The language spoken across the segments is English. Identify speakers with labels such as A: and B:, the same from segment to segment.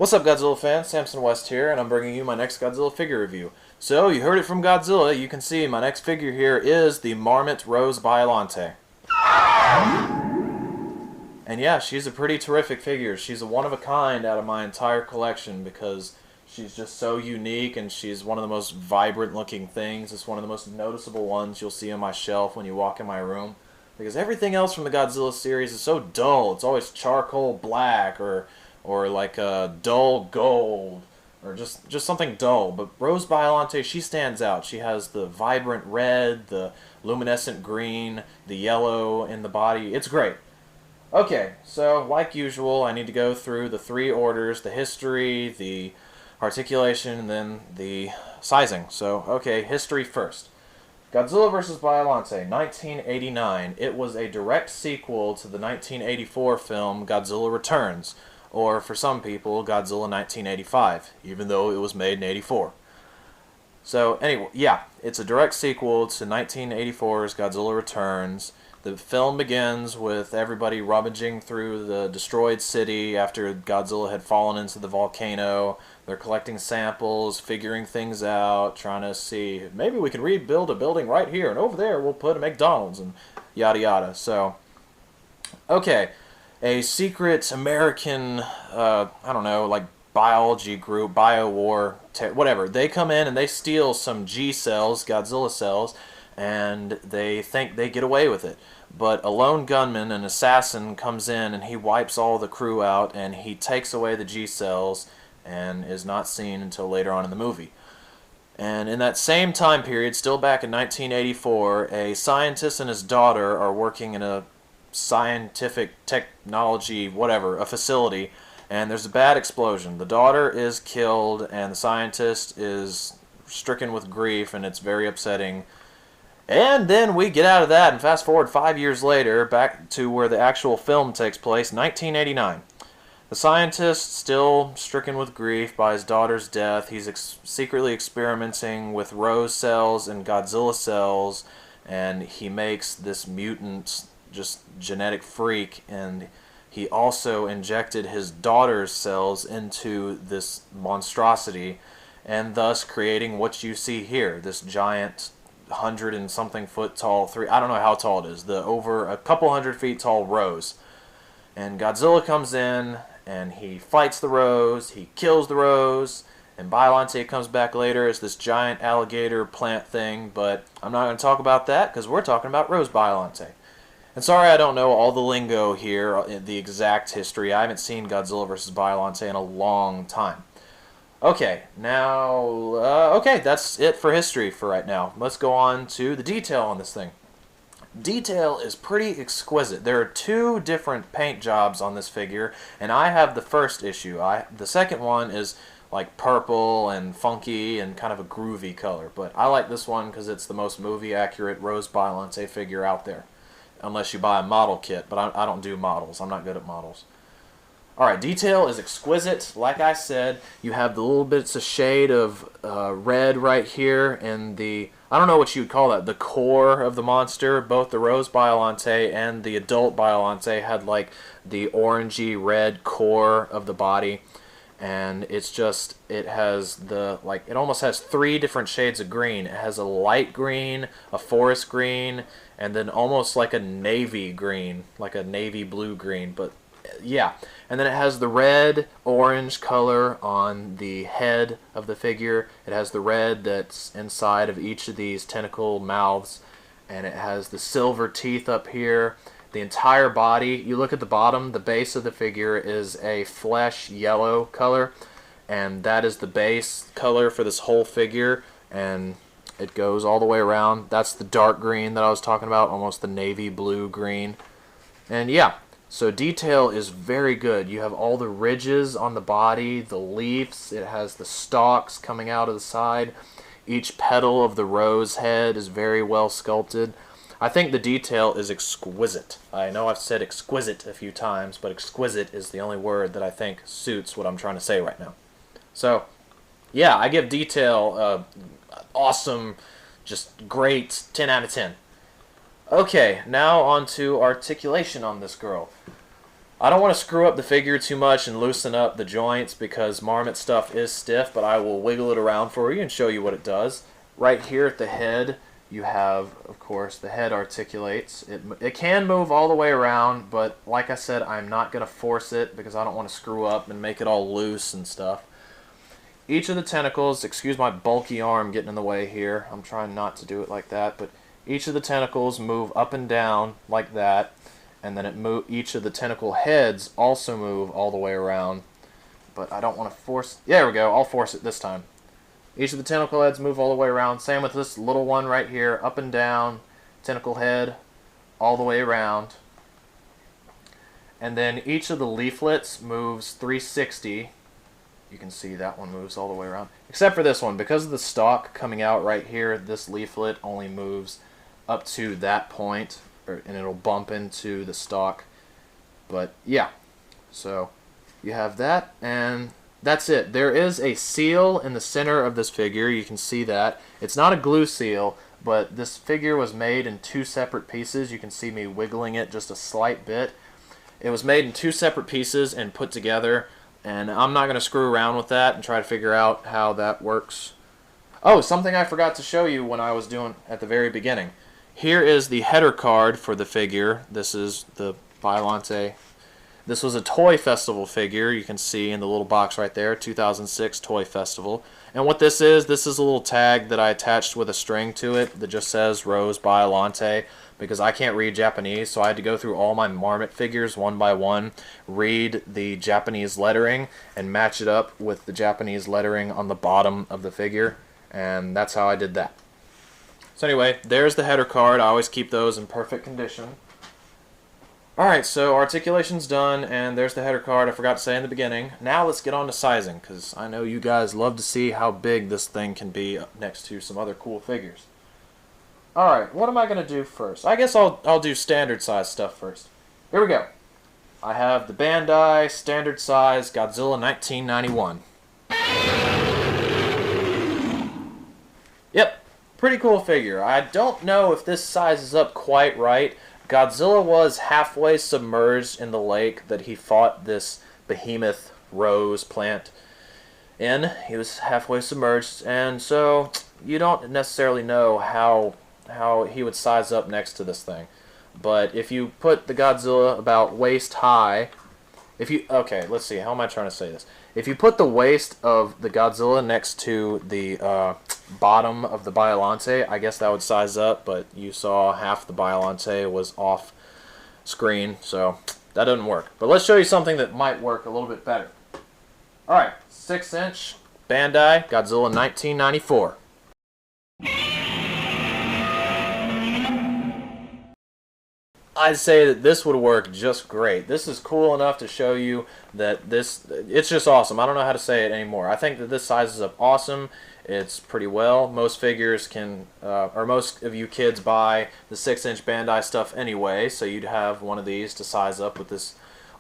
A: What's up, Godzilla fans? Samson West here, and I'm bringing you my next Godzilla figure review. So, you heard it from Godzilla. You can see my next figure here is the Marmit Rose Biollante. And yeah, she's a pretty terrific figure. She's a one-of-a-kind out of my entire collection because she's just so unique, and she's one of the most vibrant-looking things. It's one of the most noticeable ones you'll see on my shelf when you walk in my room. Because everything else from the Godzilla series is so dull. It's always charcoal black or like a dull gold, or just something dull. But Rose Biollante, she stands out. She has the vibrant red, the luminescent green, the yellow in the body. It's great. Okay, so like usual, I need to go through the three orders: the history, the articulation, and then the sizing. So, okay, history first. Godzilla vs. Biollante, 1989. It was a direct sequel to the 1984 film Godzilla Returns, or for some people, Godzilla 1985, even though it was made in 84. So anyway, yeah, it's a direct sequel to 1984's Godzilla Returns. The film begins with everybody rummaging through the destroyed city after Godzilla had fallen into the volcano. They're collecting samples, figuring things out, trying to see, maybe we can rebuild a building right here, and over there we'll put a McDonald's, and yada yada. So, okay, a secret American, I don't know, like biology group, BioWar, whatever, they come in and they steal some G cells, Godzilla cells, and they think they get away with it. But a lone gunman, an assassin, comes in and he wipes all the crew out, and he takes away the G cells and is not seen until later on in the movie. And in that same time period, still back in 1984, a scientist and his daughter are working in a scientific technology, whatever, a facility, and there's a bad explosion. The daughter is killed, and the scientist is stricken with grief, and it's very upsetting. And then we get out of that and fast forward 5 years later, back to where the actual film takes place, 1989. The scientist, still stricken with grief by his daughter's death, he's secretly experimenting with Rose cells and Godzilla cells, and he makes this mutant, just genetic freak, and he also injected his daughter's cells into this monstrosity, and thus creating what you see here, this giant 100 and something foot tall, I don't know how tall it is, the over a couple 100 feet tall Rose. And Godzilla comes in and he fights the Rose, he kills the Rose, and Biollante comes back later as this giant alligator plant thing, but I'm not going to talk about that because we're talking about Rose Biollante. And sorry I don't know all the lingo here, the exact history. I haven't seen Godzilla vs. Biollante in a long time. Okay, now, okay, that's it for history for right now. Let's go on to the detail on this thing. Detail is pretty exquisite. There are two different paint jobs on this figure, and I have the first issue. The second one is like purple and funky and kind of a groovy color, but I like this one because it's the most movie-accurate Rose Biollante figure out there. Unless you buy a model kit, but I don't do models. I'm not good at models. Alright, detail is exquisite. Like I said, you have the little bits of shade of red right here, and I don't know what you would call that, the core of the monster. Both the Rose Biollante and the adult Biollante had like the orangey red core of the body, and it's just, it has it almost has three different shades of green. It has a light green, a forest green, and then almost like a navy green, like a navy blue green, but yeah. And then it has the red orange color on the head of the figure. It has the red that's inside of each of these tentacle mouths, and it has the silver teeth up here. The entire body, you look at the bottom, the base of the figure is a flesh yellow color, and that is the base color for this whole figure, and it goes all the way around. That's the dark green that I was talking about, almost the navy blue green. And yeah, so detail is very good. You have all the ridges on the body, the leaves, it has the stalks coming out of the side. Each petal of the rose head is very well sculpted. I think the detail is exquisite. I know I've said exquisite a few times, but exquisite is the only word that I think suits what I'm trying to say right now. So, yeah, I give detail awesome, just great, 10 out of 10. Okay, now on to articulation on this girl. I don't want to screw up the figure too much and loosen up the joints because Marmit stuff is stiff, but I will wiggle it around for you and show you what it does. Right here at the head, you have, of course, the head articulates. It can move all the way around, but like I said, I'm not going to force it because I don't want to screw up and make it all loose and stuff. Each of the tentacles, excuse my bulky arm getting in the way here, I'm trying not to do it like that, but each of the tentacles move up and down like that, and then each of the tentacle heads also move all the way around, but I don't want to force, yeah, there we go, I'll force it this time. Each of the tentacle heads move all the way around, same with this little one right here, up and down, tentacle head, all the way around. And then each of the leaflets moves 360. You can see that one moves all the way around. Except for this one, because of the stalk coming out right here, this leaflet only moves up to that point, and it'll bump into the stalk. But yeah, so you have that, and that's it. There is a seal in the center of this figure. You can see that. It's not a glue seal, but this figure was made in 2 separate pieces. You can see me wiggling it just a slight bit. It was made in 2 separate pieces and put together, and I'm not going to screw around with that and try to figure out how that works. Oh, something I forgot to show you when I was doing at the very beginning. Here is the header card for the figure. This is the Biollante. This was a Toy Festival figure. You can see in the little box right there, 2006 Toy Festival. And what this is a little tag that I attached with a string to it that just says Rose Biollante, because I can't read Japanese, so I had to go through all my Marmit figures one by one, read the Japanese lettering, and match it up with the Japanese lettering on the bottom of the figure, and that's how I did that. So anyway, there's the header card. I always keep those in perfect condition. Alright, so articulation's done, and there's the header card I forgot to say in the beginning. Now let's get on to sizing, because I know you guys love to see how big this thing can be next to some other cool figures. Alright, what am I going to do first? I guess I'll do standard size stuff first. Here we go. I have the Bandai standard size Godzilla 1991. Yep, pretty cool figure. I don't know if this sizes up quite right. Godzilla was halfway submerged in the lake that he fought this behemoth rose plant in. He was halfway submerged, and so you don't necessarily know how he would size up next to this thing. But if you put the Godzilla about waist high, okay, let's see, how am I trying to say this? If you put the waist of the Godzilla next to the bottom of the Biollante, I guess that would size up, but you saw half the Biollante was off screen, so that doesn't work. But let's show you something that might work a little bit better. Alright, 6-inch Bandai Godzilla 1994. I'd say that this would work just great. This is cool enough to show you that it's just awesome. I don't know how to say it anymore. I think that this sizes up awesome. It's pretty well. Most figures can, or most of you kids buy the 6-inch Bandai stuff anyway, so you'd have one of these to size up with this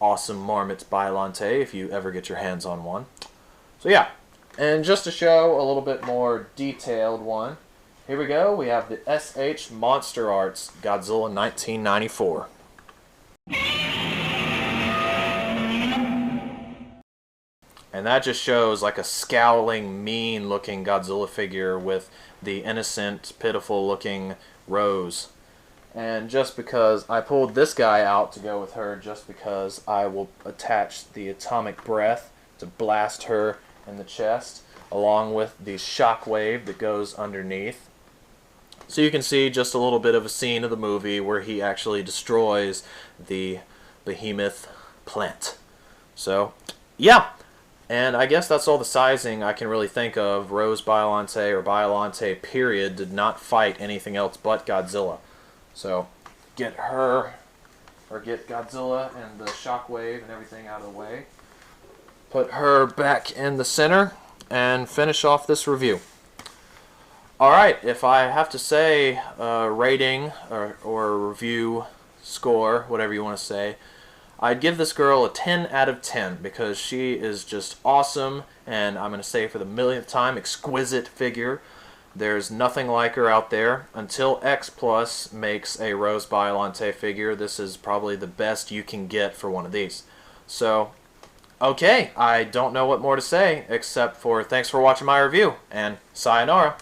A: awesome Marmit Biollante if you ever get your hands on one. So yeah, and just to show a little bit more detailed one, here we go. We have the SH Monster Arts Godzilla 1994. And that just shows like a scowling, mean-looking Godzilla figure with the innocent, pitiful-looking Rose. And just because I pulled this guy out to go with her, just because I will attach the atomic breath to blast her in the chest, along with the shockwave that goes underneath. So you can see just a little bit of a scene of the movie where he actually destroys the behemoth plant. So, yeah. And I guess that's all the sizing I can really think of. Rose Biollante or Biollante period did not fight anything else but Godzilla. So get her, or get Godzilla and the shockwave and everything out of the way. Put her back in the center and finish off this review. Alright, if I have to say a rating or a review score, whatever you want to say, I'd give this girl a 10 out of 10 because she is just awesome, and I'm going to say for the millionth time, exquisite figure. There's nothing like her out there. Until X Plus makes a Rose Biollante figure, this is probably the best you can get for one of these. So, okay, I don't know what more to say, except for thanks for watching my review, and sayonara.